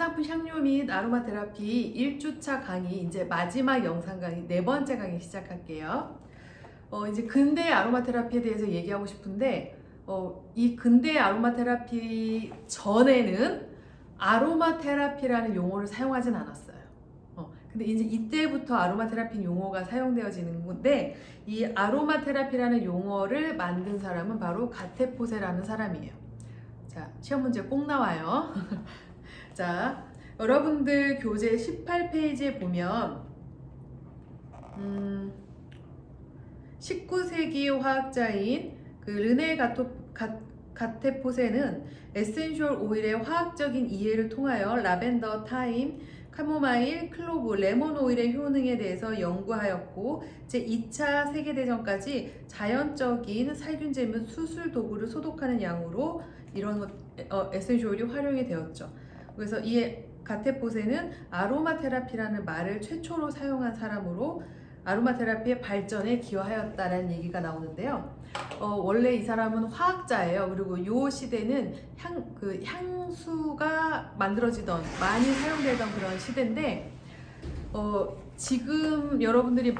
화장품 향료 및 아로마 테라피 1주차 강의 이제 마지막 영상 강의 네 번째 강의 시작할게요. 이제 근대 아로마 테라피에 대해서 얘기하고 싶은데 이 근대 아로마 테라피 전에는 아로마 테라피라는 용어를 사용하진 않았어요. 근데 이제 이때부터 아로마 테라피 용어가 사용되어지는 건데 이 아로마 테라피라는 용어를 만든 사람은 바로 가테포세라는 사람이에요. 자, 시험 문제 꼭 나와요. 자, 여러분들 교재 18페이지에 보면 19세기 화학자인 그 르네 가테포세는 에센셜 오일의 화학적인 이해를 통하여 라벤더, 타임, 카모마일, 클로브, 레몬 오일의 효능에 대해서 연구하였고 제2차 세계대전까지 자연적인 살균제 및 수술 도구를 소독하는 양으로 이런 에센셜 오일이 활용이 되었죠. 그래서 이 가테포세는 아로마 테라피라는 말을 최초로 사용한 사람으로 아로마 테라피의 발전에 기여하였다라는 얘기가 나오는데요. 원래 이 사람은 화학자예요. 그리고 이 시대는 향수가 만들어지던 많이 사용되던 그런 시대인데 지금 여러분들이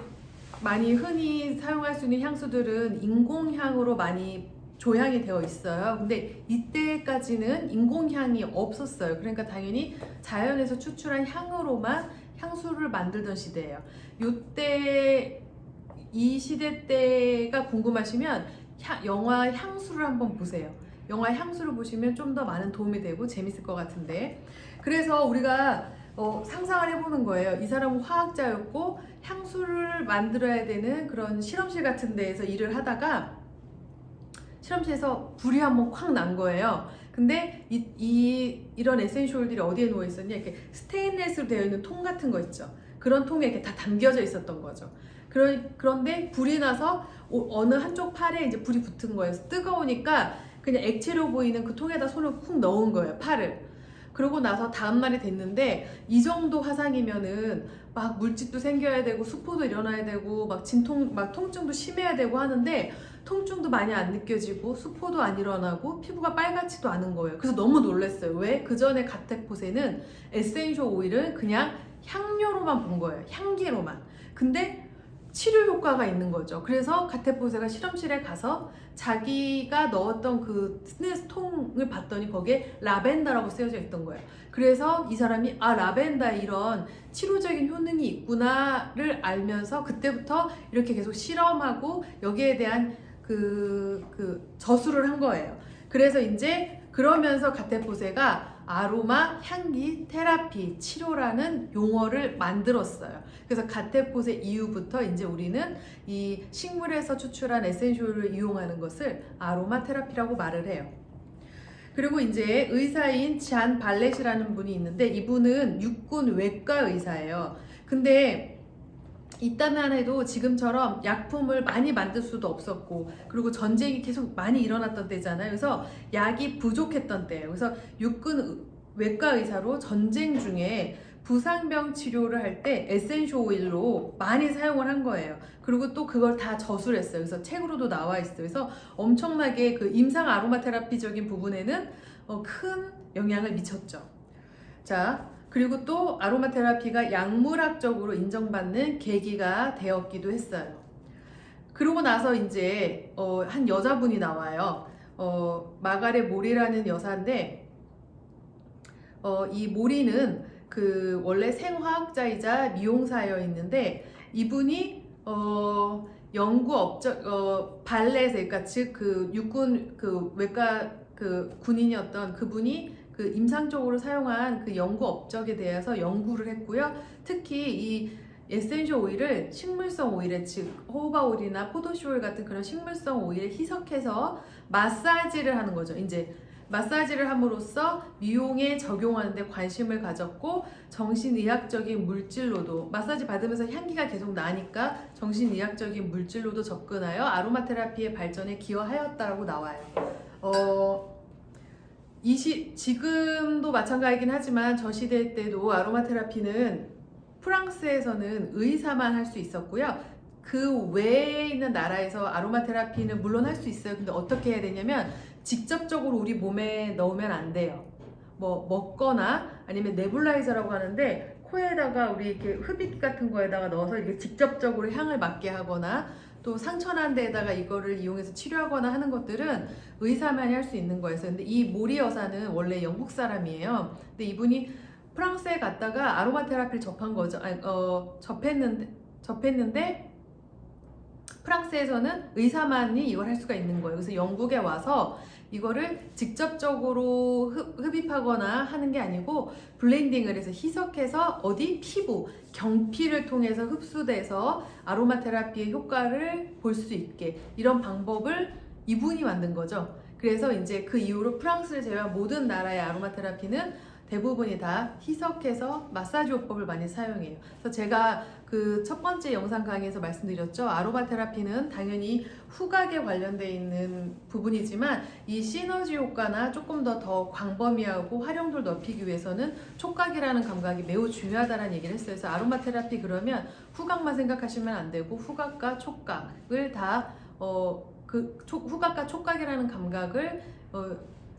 많이 흔히 사용할 수 있는 향수들은 인공향으로 많이 조향이 되어 있어요. 근데 이때까지는 인공향이 없었어요. 그러니까 당연히 자연에서 추출한 향으로만 향수를 만들던 시대예요. 이 시대 때가 궁금하시면 영화 향수를 한번 보세요. 영화 향수를 보시면 좀 더 많은 도움이 되고 재밌을 것 같은데, 그래서 우리가 상상을 해보는 거예요. 이 사람은 화학자였고 향수를 만들어야 되는 그런 실험실 같은 데에서 일을 하다가 실험실에서 불이 한번 콱 난 거예요. 근데 이런 에센셜 오일들이 어디에 누워 있었냐? 이렇게 스테인레스로 되어 있는 통 같은 거 있죠. 그런 통에 이렇게 다 담겨져 있었던 거죠. 그런데 불이 나서 어느 한쪽 팔에 이제 불이 붙은 거예요. 뜨거우니까 그냥 액체로 보이는 그 통에다 손을 쿡 넣은 거예요, 팔을. 그러고 나서 다음 날이 됐는데 이 정도 화상이면은 막 물집도 생겨야 되고 수포도 일어나야 되고 막 통증도 심해야 되고 하는데 통증도 많이 안 느껴지고 수포도 안 일어나고 피부가 빨갛지도 않은 거예요. 그래서 너무 놀랐어요. 왜? 그 전에 가테포세는 에센셜 오일은 그냥 향료로만 본 거예요. 향기로만. 근데 치료 효과가 있는 거죠. 그래서 가테포세가 실험실에 가서 자기가 넣었던 그 스네스 통을 봤더니 거기에 라벤더라고 쓰여져 있던 거예요. 그래서 이 사람이 라벤더 이런 치료적인 효능이 있구나를 알면서 그때부터 이렇게 계속 실험하고 여기에 대한 저술을 한 거예요. 그래서 이제 그러면서 가테포세가 아로마 향기 테라피 치료라는 용어를 만들었어요. 그래서 가테포세 이후부터 이제 우리는 이 식물에서 추출한 에센셜을 이용하는 것을 아로마 테라피라고 말을 해요. 그리고 이제 의사인 잔 발렛이라는 분이 있는데 이분은 육군 외과 의사예요. 근데 이때만 해도 지금처럼 약품을 많이 만들 수도 없었고 그리고 전쟁이 계속 많이 일어났던 때잖아요. 그래서 약이 부족했던 때예요. 그래서 육군 외과 의사로 전쟁 중에 부상병 치료를 할 때 에센셜 오일로 많이 사용을 한 거예요. 그리고 또 그걸 다 저술했어요. 그래서 책으로도 나와 있어요. 그래서 엄청나게 그 임상 아로마 테라피적인 부분에는 큰 영향을 미쳤죠. 자, 그리고 또 아로마 테라피가 약물학적으로 인정받는 계기가 되었기도 했어요. 그러고 나서 이제 한 여자분이 나와요. 마가렛 모리라는 여사인데 이 모리는 그 원래 생화학자이자 미용사여 있는데 이분이 연구 업적 발렛에 그러니까 즉 그 육군 그 외과 그 군인이었던 그분이 그 임상적으로 사용한 그 연구 업적에 대해서 연구를 했고요. 특히 이 에센셜 오일을 식물성 오일에 즉 호호바 오일이나 포도씨 오일 같은 그런 식물성 오일에 희석해서 마사지를 하는 거죠. 이제 마사지를 함으로써 미용에 적용하는데 관심을 가졌고 정신의학적인 물질로도 마사지 받으면서 향기가 계속 나니까 정신의학적인 물질로도 접근하여 아로마 테라피의 발전에 기여하였다라고 나와요. 지금도 마찬가지긴 하지만 저 시대 때도 아로마 테라피는 프랑스에서는 의사만 할 수 있었고요. 그 외에 있는 나라에서 아로마 테라피는 물론 할 수 있어요. 근데 어떻게 해야 되냐면 직접적으로 우리 몸에 넣으면 안 돼요. 뭐 먹거나 아니면 네뷸라이저라고 하는데 코에다가 우리 이렇게 흡입 같은 거에다가 넣어서 이렇게 직접적으로 향을 맡게 하거나 또 상처난 데에다가 이거를 이용해서 치료하거나 하는 것들은 의사만이 할 수 있는 거였어요. 근데 이 모리 여사는 원래 영국 사람이에요. 근데 이분이 프랑스에 갔다가 아로마 테라피를 접한 거죠. 접했는데 프랑스에서는 의사만이 이걸 할 수가 있는 거예요. 그래서 영국에 와서 이거를 직접적으로 흡입하거나 하는 게 아니고 블렌딩을 해서 희석해서 어디 피부, 경피를 통해서 흡수돼서 아로마 테라피의 효과를 볼 수 있게 이런 방법을 이분이 만든 거죠. 그래서 이제 그 이후로 프랑스를 제외한 모든 나라의 아로마 테라피는 대부분이 다 희석해서 마사지요법을 많이 사용해요. 그래서 제가 그 첫 번째 영상 강의에서 말씀드렸죠. 아로마 테라피는 당연히 후각에 관련되어 있는 부분이지만 이 시너지 효과나 조금 더 광범위하고 활용도를 높이기 위해서는 촉각이라는 감각이 매우 중요하다는 얘기를 했어요. 그래서 아로마 테라피 그러면 후각만 생각하시면 안 되고 후각과 촉각을 다 후각과 촉각이라는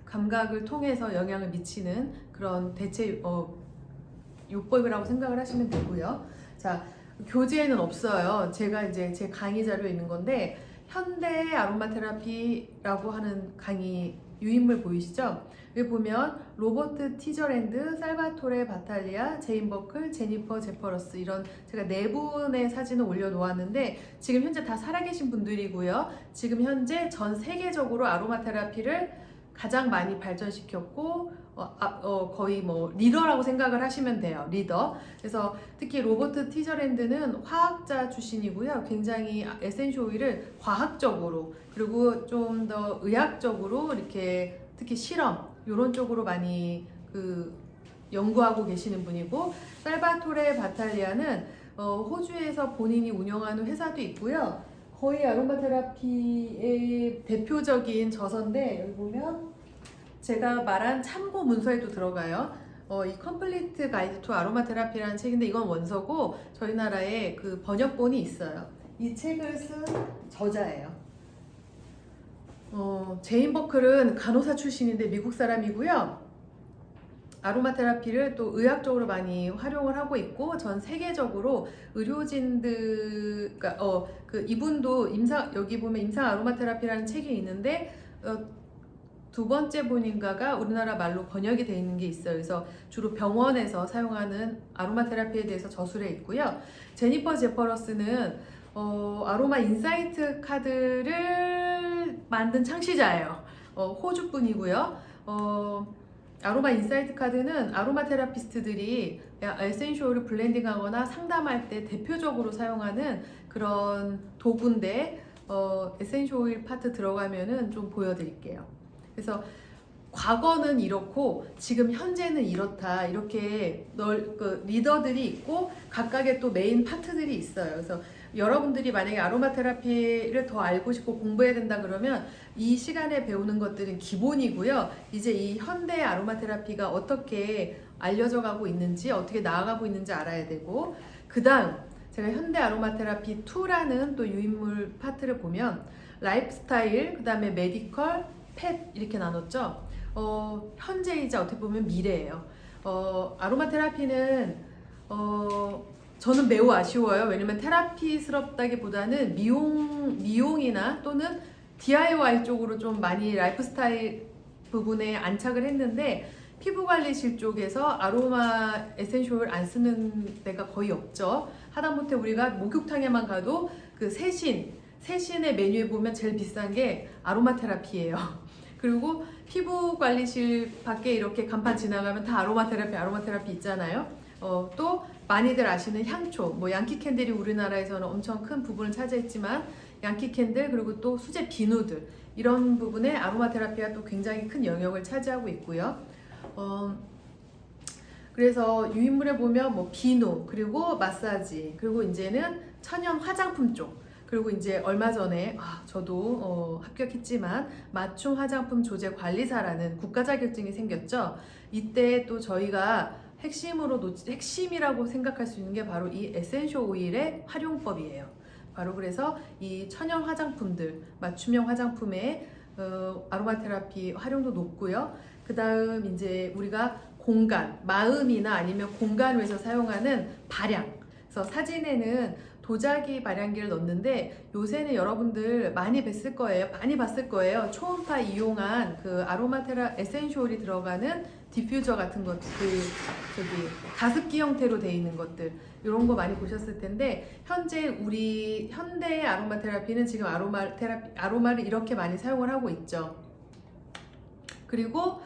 감각을 통해서 영향을 미치는 그런 대체 요법이라고 생각을 하시면 되고요. 자, 교재에는 없어요. 제가 이제 제 강의 자료에 있는 건데 현대 아로마 테라피라고 하는 강의 유인물 보이시죠? 여기 보면 로버트 티저랜드, 살바토레 바탈리아, 제인 버클, 제니퍼 제퍼러스 이런 제가 네 분의 사진을 올려놓았는데 지금 현재 다 살아계신 분들이고요. 지금 현재 전 세계적으로 아로마 테라피를 가장 많이 발전시켰고 거의 뭐 리더라고 생각을 하시면 돼요. 리더. 그래서 특히 로버트 티저랜드는 화학자 출신이고요. 굉장히 에센셜 오일을 과학적으로 그리고 좀 더 의학적으로 이렇게 특히 실험 이런 쪽으로 많이 연구하고 계시는 분이고 살바토레 바탈리아는 호주에서 본인이 운영하는 회사도 있고요. 거의 아로마 테라피의 대표적인 저서인데 여기 보면 제가 말한 참고 문서에도 들어가요. 이 컴플리트 가이드 투 아로마 테라피라는 책인데 이건 원서고 저희 나라에 그 번역본이 있어요. 이 책을 쓴 저자예요. 제인 버클은 간호사 출신인데 미국 사람이고요. 아로마 테라피를 또 의학적으로 많이 활용을 하고 있고 전 세계적으로 의료진들 이분도 여기 보면 임상 아로마 테라피라는 책이 있는데 두 번째 본인가가 우리나라 말로 번역이 되어 있는 게 있어요. 그래서 주로 병원에서 사용하는 아로마 테라피에 대해서 저술해 있고요. 제니퍼 제퍼러스는 아로마 인사이트 카드를 만든 창시자예요. 호주 분이고요. 아로마 인사이트 카드는 아로마 테라피스트들이 에센셜 오일을 블렌딩하거나 상담할 때 대표적으로 사용하는 그런 도구인데 에센셜 오일 파트 들어가면은 좀 보여드릴게요. 그래서 과거는 이렇고 지금 현재는 이렇다 이렇게 리더들이 있고 각각의 또 메인 파트들이 있어요. 그래서 여러분들이 만약에 아로마 테라피를 더 알고 싶고 공부해야 된다 그러면 이 시간에 배우는 것들은 기본이고요. 이제 이 현대 아로마 테라피가 어떻게 알려져 가고 있는지 어떻게 나아가고 있는지 알아야 되고 그 다음 제가 현대 아로마 테라피 2라는 또 유인물 파트를 보면 라이프스타일, 그 다음에 메디컬, 펫 이렇게 나눴죠. 현재이자 어떻게 보면 미래예요. 아로마 테라피는 저는 매우 아쉬워요. 왜냐면 테라피스럽다기보다는 미용이나 또는 DIY 쪽으로 좀 많이 라이프스타일 부분에 안착을 했는데 피부관리실 쪽에서 아로마 에센셜 오일 안 쓰는 데가 거의 없죠. 하다못해 우리가 목욕탕에만 가도 그 세신의 메뉴에 보면 제일 비싼 게 아로마 테라피예요. 그리고 피부관리실 밖에 이렇게 간판 지나가면 다 아로마 테라피 있잖아요. 또 많이들 아시는 향초, 뭐 양키 캔들이 우리나라에서는 엄청 큰 부분을 차지했지만 양키 캔들 그리고 또 수제 비누들 이런 부분에 아로마 테라피가 또 굉장히 큰 영역을 차지하고 있고요. 그래서 유인물에 보면 뭐 비누 그리고 마사지 그리고 이제는 천연 화장품 쪽 그리고 이제 얼마 전에 저도 합격했지만 맞춤 화장품 조제 관리사라는 국가 자격증이 생겼죠. 이때 또 저희가 핵심이라고 생각할 수 있는 게 바로 이 에센셜 오일의 활용법이에요. 바로 그래서 이 천연 화장품들, 맞춤형 화장품의 아로마 테라피 활용도 높고요. 그 다음 이제 우리가 공간, 마음이나 아니면 공간을 위해서 사용하는 발향. 그래서 사진에는 도자기 발향기를 넣는데 요새는 여러분들 많이 뵀을 거예요. 많이 봤을 거예요. 초음파 이용한 그 아로마테라 에센쇼일이 들어가는 디퓨저 같은 것, 저기 가습기 형태로 돼 있는 것들, 이런 거 많이 보셨을 텐데 현재 우리 현대의 아로마 테라피는 지금 아로마를 이렇게 많이 사용을 하고 있죠. 그리고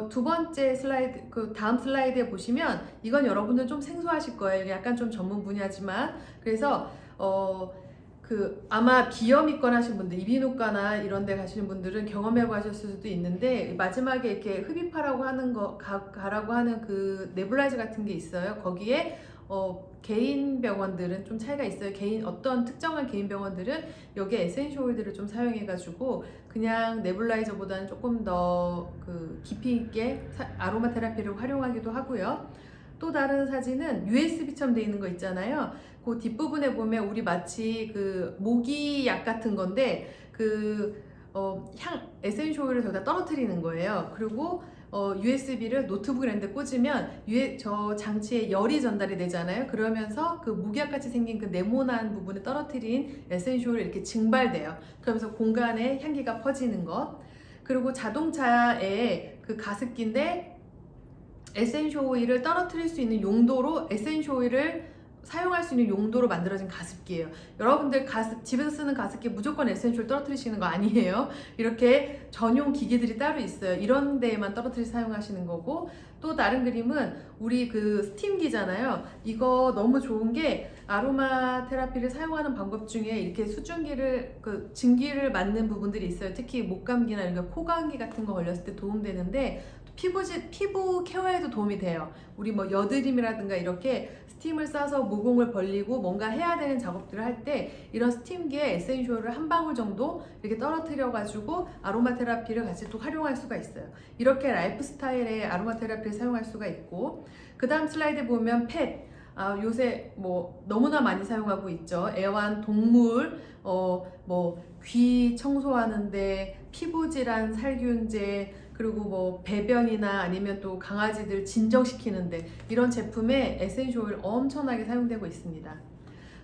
두 번째 슬라이드, 그 다음 슬라이드에 보시면 이건 여러분들 좀 생소하실 거예요. 약간 좀 전문 분야지만. 그래서 아마 비염 있거나 하신 분들, 이비인후과나 이런 데 가시는 분들은 경험해보고 하셨을 수도 있는데 마지막에 이렇게 흡입하라고 하는 가라고 하는 그 네블라이저 같은 게 있어요. 거기에 개인 병원들은 좀 차이가 있어요. 어떤 특정한 개인 병원들은 여기에 에센셜 오일들을 좀 사용해가지고 그냥 네블라이저보다는 조금 더 깊이 있게 아로마 테라피를 활용하기도 하고요. 또 다른 사진은 USB처럼 되어 있는 거 있잖아요. 그 뒷부분에 보면 우리 마치 모기약 같은 건데 에센셜 오일을 저기다 떨어뜨리는 거예요. 그리고 USB를 노트북 이런 데 꽂으면 저 장치에 열이 전달이 되잖아요. 그러면서 그 무기약같이 생긴 그 네모난 부분에 떨어뜨린 에센셜이 이렇게 증발돼요. 그러면서 공간에 향기가 퍼지는 것. 그리고 자동차의 그 가습기인데 에센셜 오일을 떨어뜨릴 수 있는 용도로 에센셜 오일을 사용할 수 있는 용도로 만들어진 가습기예요. 여러분들 집에서 쓰는 가습기 무조건 에센셜 떨어뜨리시는 거 아니에요. 이렇게 전용 기계들이 따로 있어요. 이런 데에만 사용하시는 거고. 또 다른 그림은 우리 스팀기잖아요. 이거 너무 좋은 게 아로마 테라피를 사용하는 방법 중에 이렇게 수증기를 증기를 맞는 부분들이 있어요. 특히 목감기나 이런 코감기 같은 거 걸렸을 때 도움되는데 피부 케어에도 도움이 돼요. 우리 여드름이라든가 이렇게 스팀을 싸서 모공을 벌리고 뭔가 해야 되는 작업들을 할 때 이런 스팀기에 에센셜을 한 방울 정도 이렇게 떨어뜨려 가지고 아로마 테라피를 같이 또 활용할 수가 있어요. 이렇게 라이프 스타일의 아로마 테라피를 사용할 수가 있고, 그 다음 슬라이드 보면 요새 너무나 많이 사용하고 있죠. 애완 동물, 귀 청소하는데 피부 질환 살균제, 그리고 배변이나 아니면 또 강아지들 진정시키는데 이런 제품에 에센셜 오일 엄청나게 사용되고 있습니다.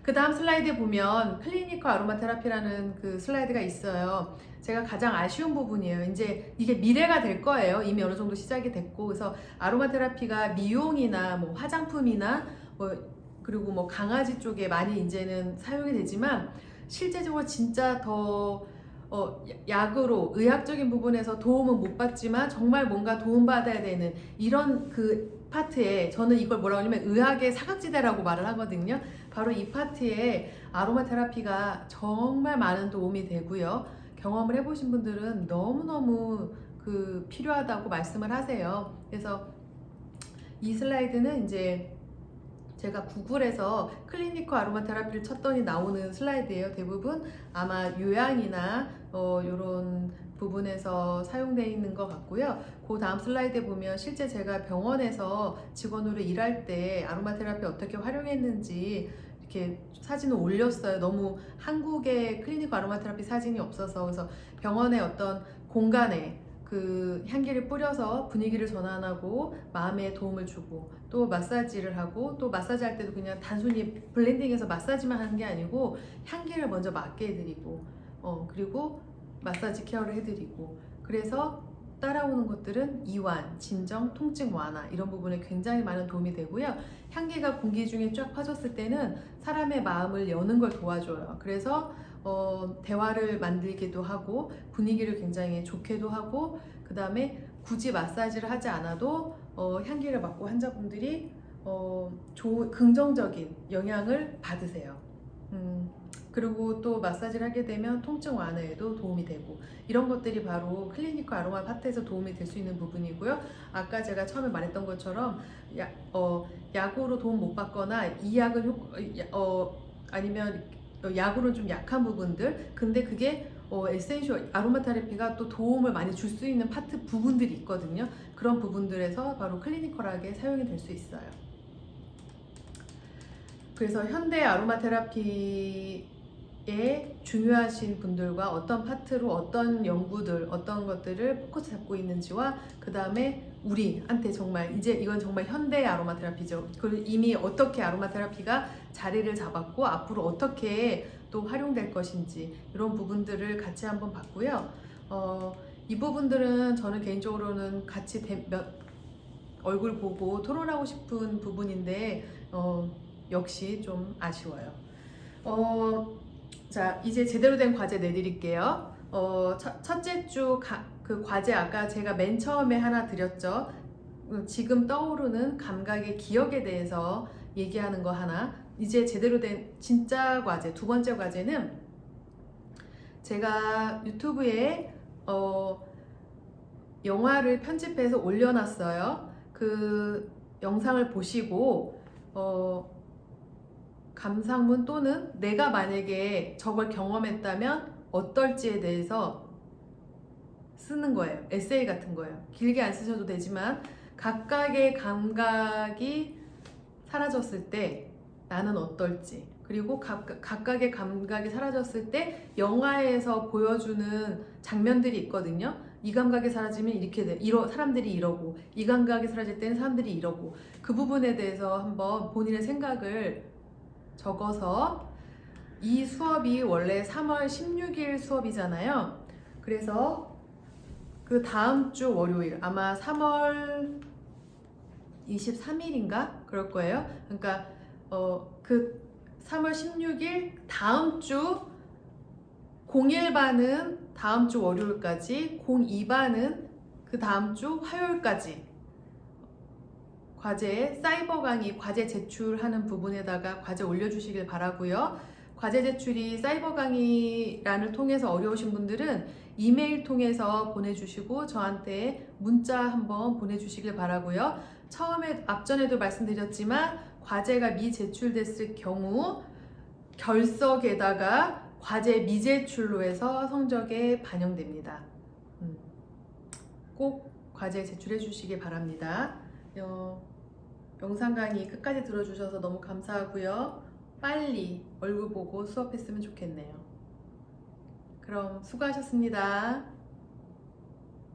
그 다음 슬라이드에 보면 클리니컬 아로마 테라피라는 그 슬라이드가 있어요. 제가 가장 아쉬운 부분이에요. 이제 이게 미래가 될 거예요. 이미 어느 정도 시작이 됐고, 그래서 아로마 테라피가 미용이나 화장품이나 그리고 강아지 쪽에 많이 이제는 사용이 되지만 실제적으로 진짜 더 약으로 의학적인 부분에서 도움은 못 받지만 정말 뭔가 도움받아야 되는 이런 파트에 저는 이걸 뭐라고 하냐면 의학의 사각지대라고 말을 하거든요. 바로 이 파트에 아로마 테라피가 정말 많은 도움이 되고요. 경험을 해보신 분들은 너무너무 필요하다고 말씀을 하세요. 그래서 이 슬라이드는 이제 제가 구글에서 클리니컬 아로마 테라피를 쳤더니 나오는 슬라이드예요. 대부분 아마 요양이나 이런 부분에서 사용되어 있는 것 같고요. 그 다음 슬라이드에 보면 실제 제가 병원에서 직원으로 일할 때 아로마 테라피 어떻게 활용했는지 이렇게 사진을 올렸어요. 너무 한국의 클리니컬 아로마 테라피 사진이 없어서. 그래서 병원의 어떤 공간에 향기를 뿌려서 분위기를 전환하고 마음에 도움을 주고, 또 마사지를 하고, 또 마사지 할 때도 그냥 단순히 블렌딩해서 마사지만 하는 게 아니고 향기를 먼저 맡게 해드리고 그리고 마사지 케어를 해드리고, 그래서 따라오는 것들은 이완, 진정, 통증 완화 이런 부분에 굉장히 많은 도움이 되고요. 향기가 공기 중에 쫙 퍼졌을 때는 사람의 마음을 여는 걸 도와줘요. 그래서 대화를 만들기도 하고 분위기를 굉장히 좋게도 하고, 그 다음에 굳이 마사지를 하지 않아도 향기를 맡고 환자분들이 긍정적인 영향을 받으세요. 그리고 또 마사지를 하게 되면 통증 완화에도 도움이 되고, 이런 것들이 바로 클리니컬 아로마 파트에서 도움이 될 수 있는 부분이고요. 아까 제가 처음에 말했던 것처럼 약으로 도움 못 받거나 이 약은 아니면 약으로 좀 약한 부분들, 근데 그게 에센셜 아로마 테라피가 또 도움을 많이 줄 수 있는 부분들이 있거든요. 그런 부분들에서 바로 클리니컬하게 사용이 될 수 있어요. 그래서 현대 아로마 테라피 중요하신 분들과 어떤 파트로 어떤 연구들, 어떤 것들을 포커스 잡고 있는지와 그 다음에 우리한테 정말 이제 이건 정말 현대 아로마 테라피죠. 그리고 이미 어떻게 아로마 테라피가 자리를 잡았고 앞으로 어떻게 또 활용될 것인지 이런 부분들을 같이 한번 봤고요. 이 부분들은 저는 개인적으로는 같이 얼굴 보고 토론하고 싶은 부분인데 역시 좀 아쉬워요. 자, 이제 제대로 된 과제 내드릴게요. 첫째 주 그 과제 아까 제가 맨 처음에 하나 드렸죠. 지금 떠오르는 감각의 기억에 대해서 얘기하는 거 하나. 이제 제대로 된 진짜 과제, 두 번째 과제는 제가 유튜브에 영화를 편집해서 올려놨어요. 그 영상을 보시고 감상문 또는 내가 만약에 저걸 경험했다면 어떨지에 대해서 쓰는 거예요. 에세이 같은 거예요. 길게 안 쓰셔도 되지만 각각의 감각이 사라졌을 때 나는 어떨지, 그리고 각각의 감각이 사라졌을 때 영화에서 보여주는 장면들이 있거든요. 이 감각이 사라지면 이렇게 돼. 사람들이 이러고, 이 감각이 사라질 때는 사람들이 이러고, 그 부분에 대해서 한번 본인의 생각을 적어서, 이 수업이 원래 3월 16일 수업이잖아요. 그래서 그 다음 주 월요일, 아마 3월 23일인가? 그럴 거예요. 그러니까 그 3월 16일 다음 주 01반은 다음 주 월요일까지, 02반은 그 다음 주 화요일까지 과제 사이버 강의 과제 제출하는 부분에다가 과제 올려주시길 바라고요. 과제 제출이 사이버 강의란을 통해서 어려우신 분들은 이메일 통해서 보내주시고 저한테 문자 한번 보내주시길 바라고요. 앞전에도 말씀드렸지만 과제가 미제출됐을 경우 결석에다가 과제 미제출로 해서 성적에 반영됩니다. 꼭 과제 제출해 주시기 바랍니다. 영상 강의 끝까지 들어주셔서 너무 감사하고요. 빨리 얼굴 보고 수업했으면 좋겠네요. 그럼 수고하셨습니다.